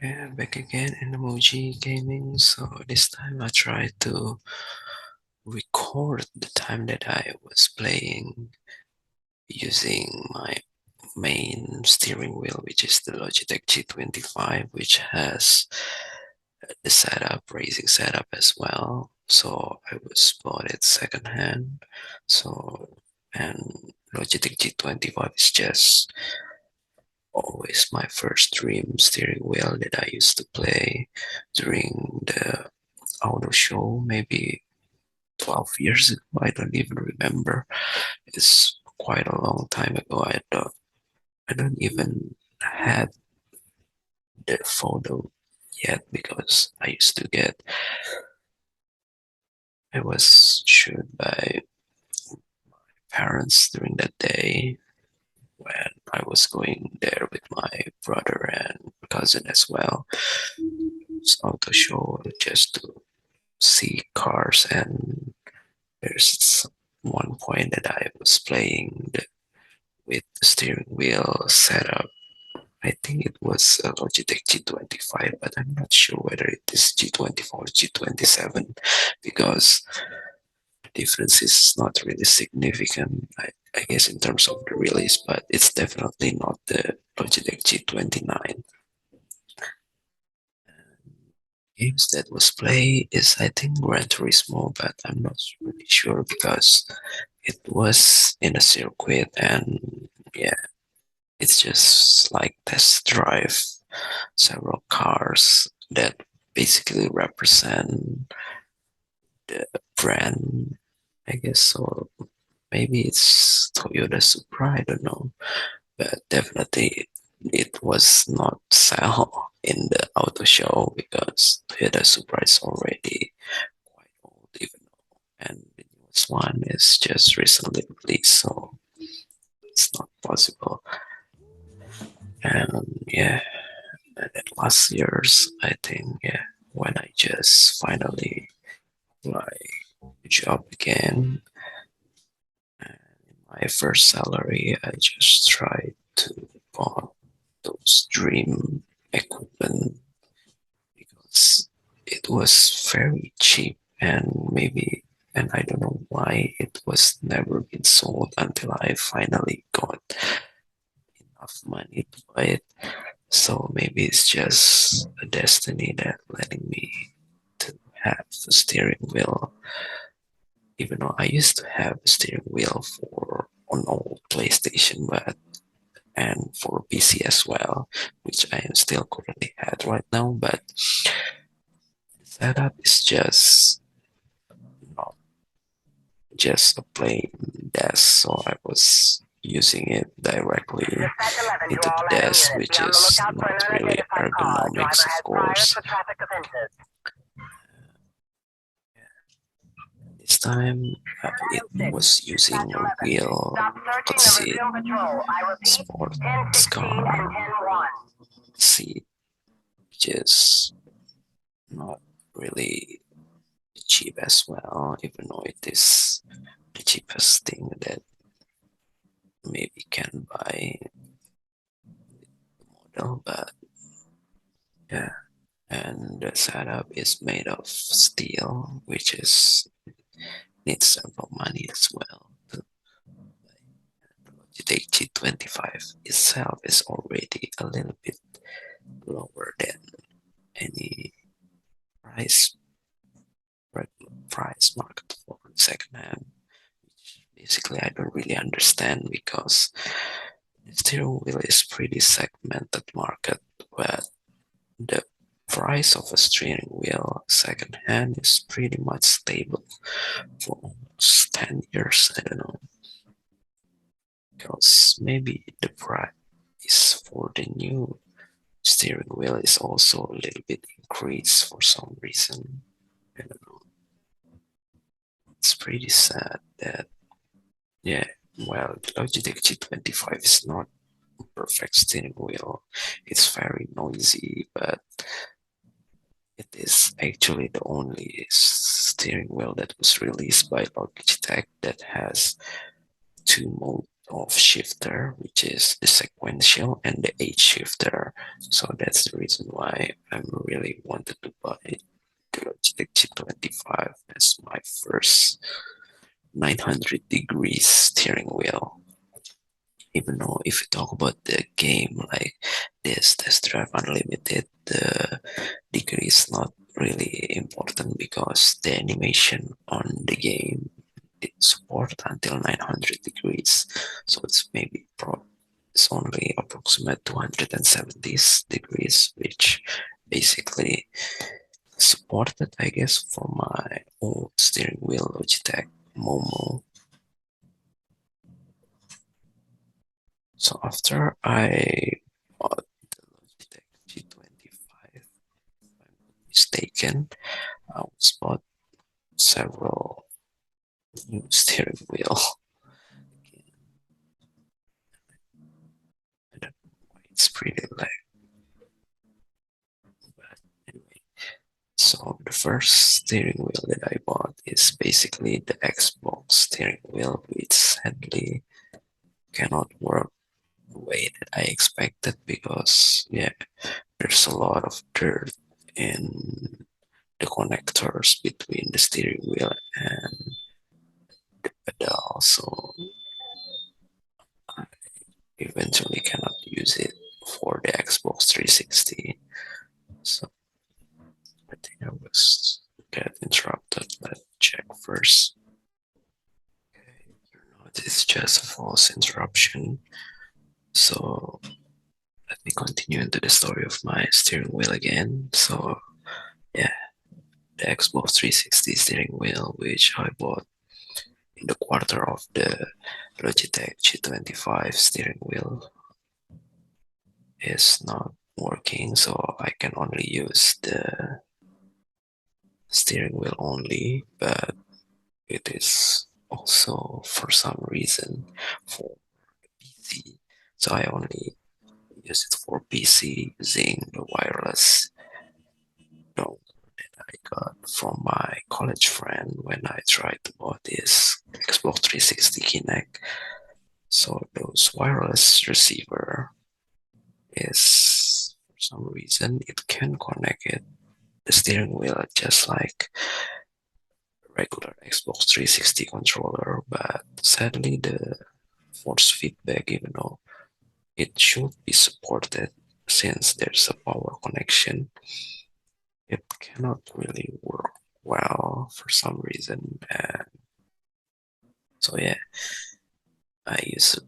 And back again in Emoji Gaming. So this time I tried to record the time that I was playing using my main steering wheel, which is the Logitech G25, which has the setup, racing setup as well. So I was bought it secondhand. So and Logitech G25 is just always my first dream steering wheel that I used to play during the auto show, maybe 12 years ago. I don't even remember. It's quite a long time ago. I don't even have the photo yet because I was shot by parents during that day when I was going there with my brother and cousin as well. It's auto show just to see cars, and there's one point that I was playing with the steering wheel setup. I think it was a Logitech G25, but I'm not sure whether it is G24 or G27 because the difference is not really significant, I guess, in terms of the release, but it's definitely not the Logitech G29. Games that was played is, I think, Gran Turismo, but I'm not really sure because it was in a circuit, and yeah, it's just like test drive several cars that basically represent the brand, I guess. So maybe it's Toyota Supra, I don't know, but definitely it was not sell in the auto show because Toyota Supra is already quite old, even though, and the newest one is just recently released, so it's not possible. And yeah, and then last year's, I think, yeah, when I just finally like job again, and in my first salary, I just tried to buy those dream equipment because it was very cheap, and I don't know why it was never been sold until I finally got enough money to buy it. So maybe it's just a destiny that letting me to have a steering wheel, even though I used to have a steering wheel for an old PlayStation, but and for PC as well, which I am still currently at right now. But the setup is just not just a plain desk, so I was using it directly into the desk, which is not really ergonomics, of course. This time it was using a wheel, let's see, sports car seat, which is not really cheap as well, even though it is the cheapest thing that maybe can buy the model, but yeah. And the setup is made of steel, which is needs several money as well. The Logitech G25 itself is already a little bit lower than any price regular price market for secondhand, which basically I don't really understand because the steering wheel is pretty segmented market, but the price of a steering wheel secondhand is pretty much stable for almost 10 years. I don't know, because maybe the price for the new steering wheel is also a little bit increased for some reason. I don't know. It's pretty sad that, yeah, well, the Logitech G25 is not a perfect steering wheel. It's very noisy, but it is actually the only steering wheel that was released by Logitech that has two modes. of shifter, which is the sequential, and the age shifter. So that's the reason why I really wanted to buy the Logitech G25 as my first 900 degrees steering wheel. Even though if you talk about the game like this Test Drive Unlimited, the degree is not really important because the animation on the game it support until 900 degrees, so it's only approximate 270 degrees, which basically supported, I guess, for my old steering wheel Logitech Momo. So after I bought the Logitech G25, if I'm not mistaken, I was bought several new steering wheel. I don't know why it's pretty lag, but anyway. So the first steering wheel that I bought is basically the Xbox steering wheel, which sadly cannot work the way that I expected because yeah, there's a lot of dirt in the connectors between the steering wheel and the pedal, so I eventually cannot use it for the Xbox 360. So I think I was get interrupted. Let's check first. Okay, you know, it's just a false interruption. So let me continue into the story of my steering wheel again. So yeah, the Xbox 360 steering wheel, which I bought in the quarter of the Logitech G25 steering wheel, is not working, so I can only use the steering wheel only, but it is also for some reason for PC. So I only use it for PC using the wireless dongle that I got from my college friend when I tried to buy this Xbox 360 Kinect. So those wireless receiver is for some reason it can connect it the steering wheel just like regular Xbox 360 controller, but sadly the force feedback, even though it should be supported since there's a power connection, it cannot really work well for some reason. And so yeah, I used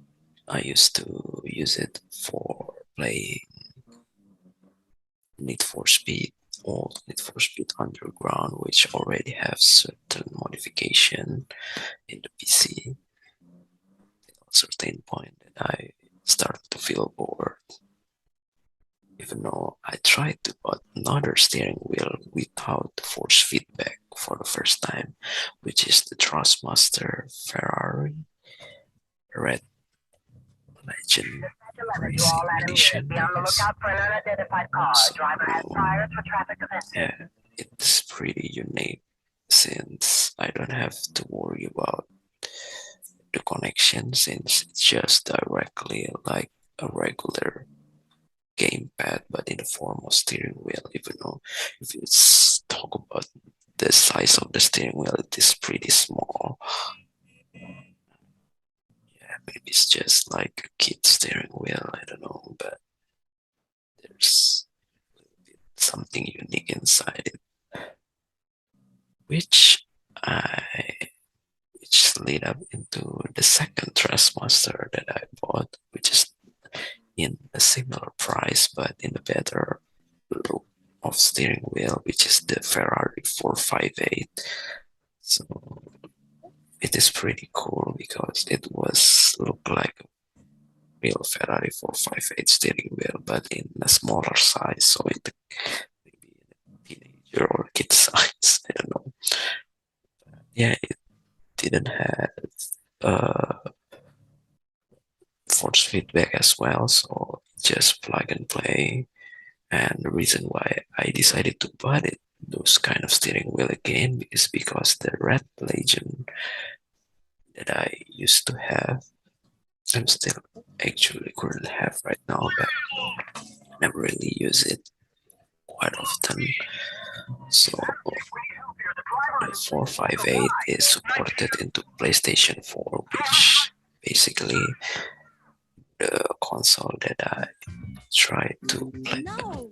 I used to use it for playing Need for Speed, old Need for Speed Underground, which already have certain modification in the PC. At a certain point that I started to feel bored, even though I tried to put another steering wheel without force feedback for the first time, which is the Thrustmaster Ferrari Red Legend Racing Edition, I guess. So, yeah, it's pretty unique since I don't have to worry about the connection since it's just directly like a regular gamepad but in the form of steering wheel, even though if you talk about the size of the steering wheel it is pretty small. Yeah, maybe it's just like a kid steering wheel, I don't know, but there's something unique inside it, which I which lead up into the second Trustmaster that I bought, which is in a similar price but in a better look of steering wheel, which is the Ferrari 458. So it is pretty cool because it was look like a real Ferrari 458 steering wheel, but in a smaller size, so it maybe in a teenager or kid size. I don't know. Yeah, it didn't have uh, force feedback as well, so just plug and play. And the reason why I decided to buy it, those kind of steering wheel again, is because the Red Legend that I used to have I'm still actually currently have right now, but never really use it quite often. So the 458 is supported into PlayStation 4, which basically the console that I try to play,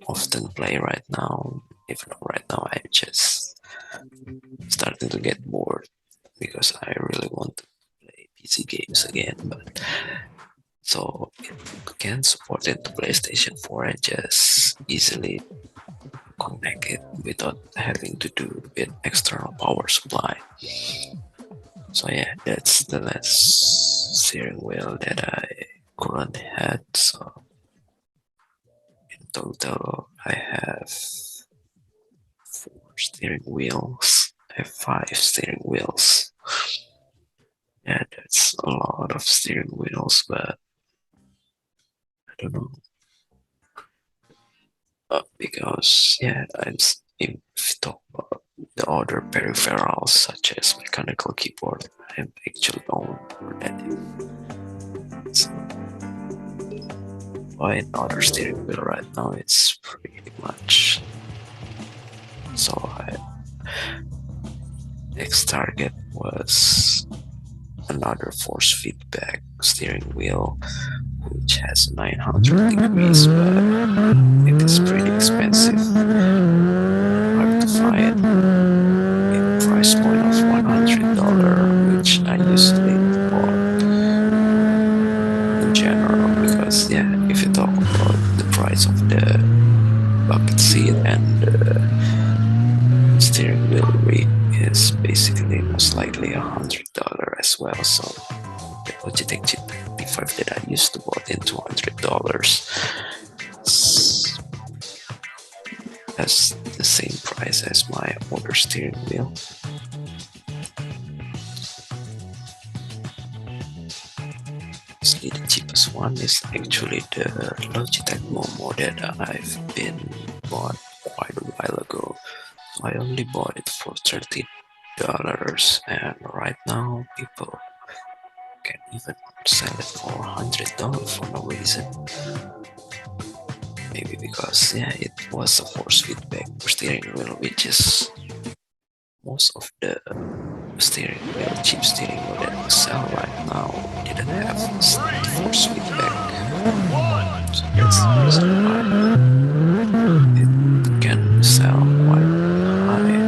often play right now. If not right now, I'm just starting to get bored because I really want to play PC games again. But so it can support it to PlayStation 4 and just easily connect it without having to do with external power supply. So yeah, that's the last steering wheel that I currently had. So in total, I have 4 steering wheels. I have 5 steering wheels. Yeah, that's a lot of steering wheels, but I don't know. Because yeah, if you talk about the other peripherals such as mechanical keyboard, I'm actually own that. So buying another steering wheel right now, it's pretty much. So I next target was another force feedback steering wheel, which has 900 degrees, but it is pretty expensive, hard to find a price point of $100, which I usually bought in general. Because yeah, if you talk about the price of the bucket seat and the steering wheel rig is basically most likely $100 as well. So the Logitech G25 that I used to bought in $200. That's the same price as my older steering wheel. Mostly the cheapest one is actually the Logitech Momo that I've been bought quite a while ago. I only bought it for $30, and right now people can even sell it for $100 for no reason. Maybe because yeah, it was a force feedback steering wheel, which is most of the steering wheel, cheap steering wheel that we sell right now didn't have force feedback. So that's the reason why it can sell quite high.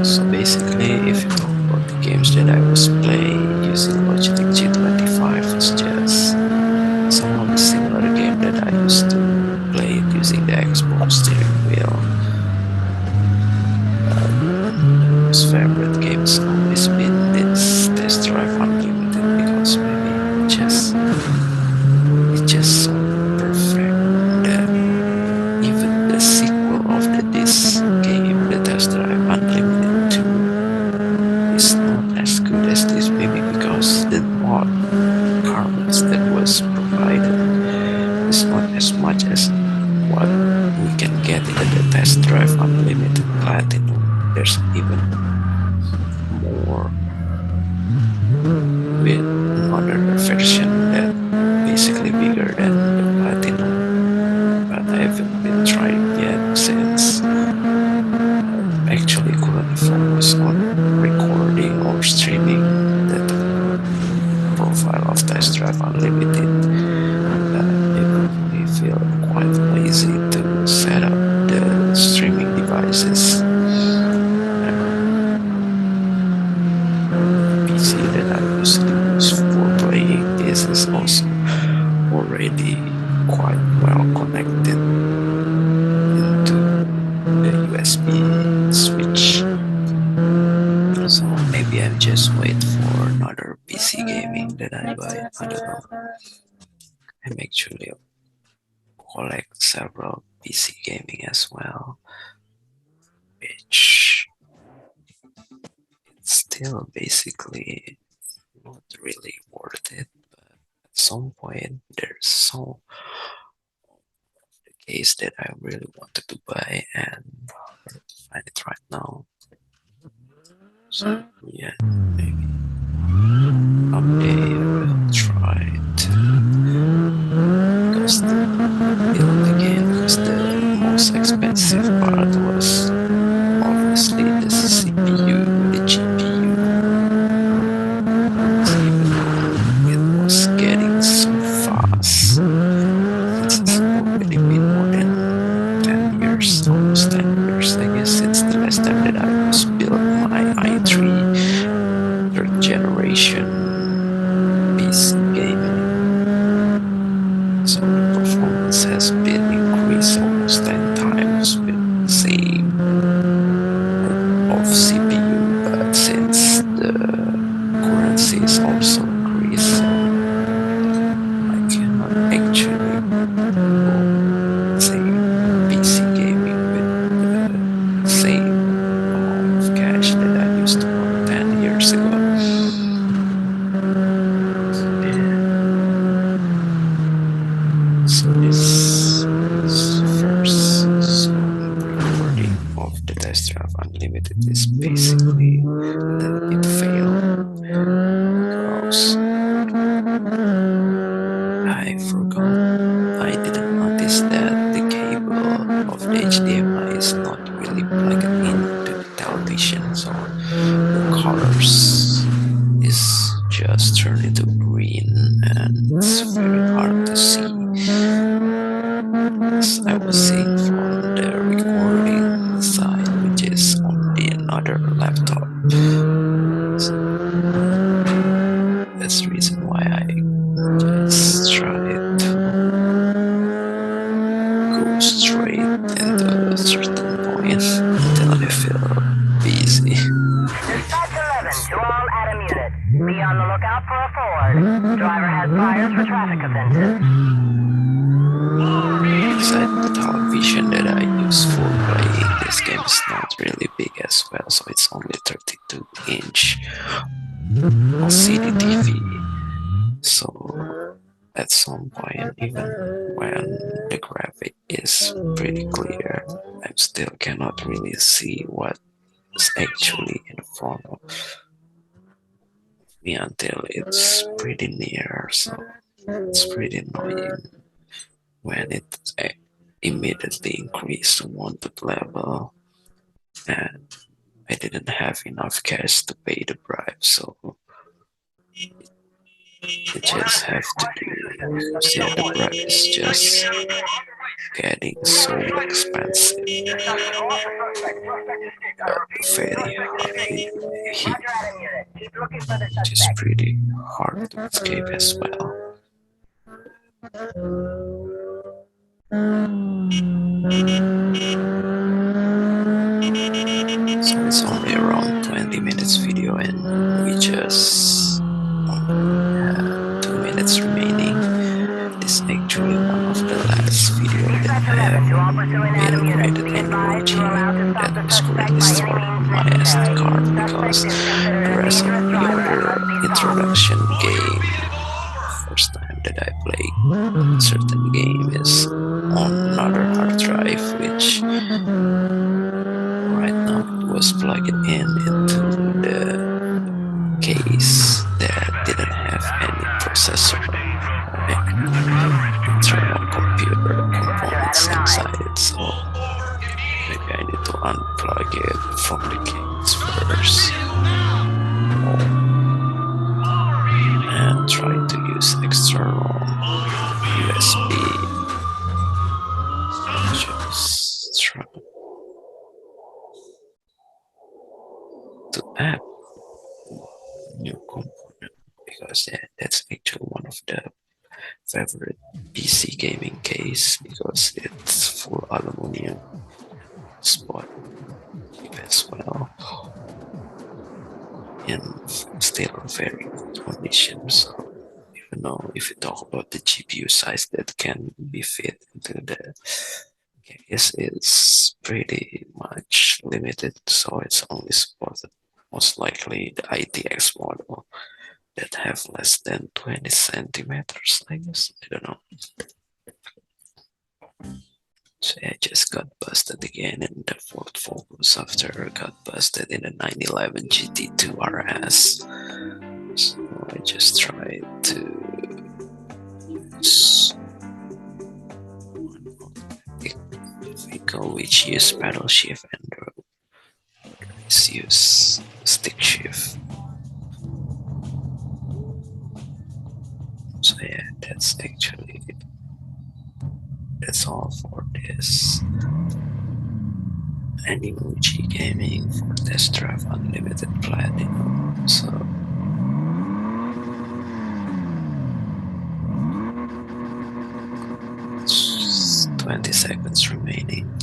So basically, if you talk about the games that I was playing using Logitech G25, it's just some of the similar game that I used to play it using the Xbox steering wheel. The most favorite games always been this Test Drive Unlimited because maybe it's just so perfect that even the sequel of this game, the Test Drive Unlimited 2, is not as good as this, maybe because the mod kernels that was provided is not as much as what we can get in the Test Drive Unlimited Platinum. There's even more with another version that basically bigger than the Platinum, but I haven't been trying yet since I actually couldn't focus on recording or streaming that profile of Test Drive Unlimited. It made me feel quite lazy to set up the streaming devices. PC that I usually use for playing this is also already quite well connected into the USB switch. So maybe I'm just wait for another PC gaming that I buy. I don't know. I'm actually collect several PC gaming as well, which it's still basically not really worth it. But at some point, there's so the case that I really wanted to buy and hard to find it right now. So yeah, maybe generation PC gaming. So the performance has been increased almost 10 times with the same of CPU, but since the currency is also increased, so I cannot actually go same PC gaming with the same amount of cash that I used to work 10 years ago. So this is first recording of the test drive unlimited is basically a little bit failed because I forgot, I didn't notice that the cable of the HDMI is not really plugged into the television, so the colors is just turned into green and it's very hard to see. As I was seeing from the recording side, which is on the another laptop. So that's the reason why I just tried to go straight into a certain point until I feel busy. Dispatch 11 to all Atom units. Be on the lookout for a Ford. Driver has priors for traffic offenses. Inside the television that I use for playing this game is not really big as well, so it's only 32-inch LCD TV. So at some point, even when the graphic is pretty clear, I still cannot really see what is actually in front of me until it's pretty near, so it's pretty annoying when it immediately increased to wanted level and I didn't have enough cash to pay the bribe, so I just have to do it because yeah, the bribe is just getting so expensive, very hardly hit, which is pretty hard to escape as well. So it's only around 20 minutes video and we just have 2 minutes remaining. This is actually one of the last video that I have been created Animoji that was currently stored on my SD card because the rest of the other introduction game, first time that I play a certain game is on another hard drive, which right now it was plugged into the case that didn't have any processor or any internal computer components inside it, so maybe I need to unplug it from the case first and try to use external USB. Just try to add new component because yeah, that's actually one of the favorite PC gaming case because it's full aluminum spot as well and still very good condition. So even though if you talk about the GPU size that can be fit into the case is pretty much limited, so it's only supported most likely the ITX model that have less than 20 centimeters, I guess. I don't know. So I just got busted again in the Ford Focus after I got busted in the 911 GT2 RS. So I just tried to use vehicle which use paddle shift and use stick shift. So yeah, that's all for this Animoji gaming for test drive unlimited platinum. So seconds remaining.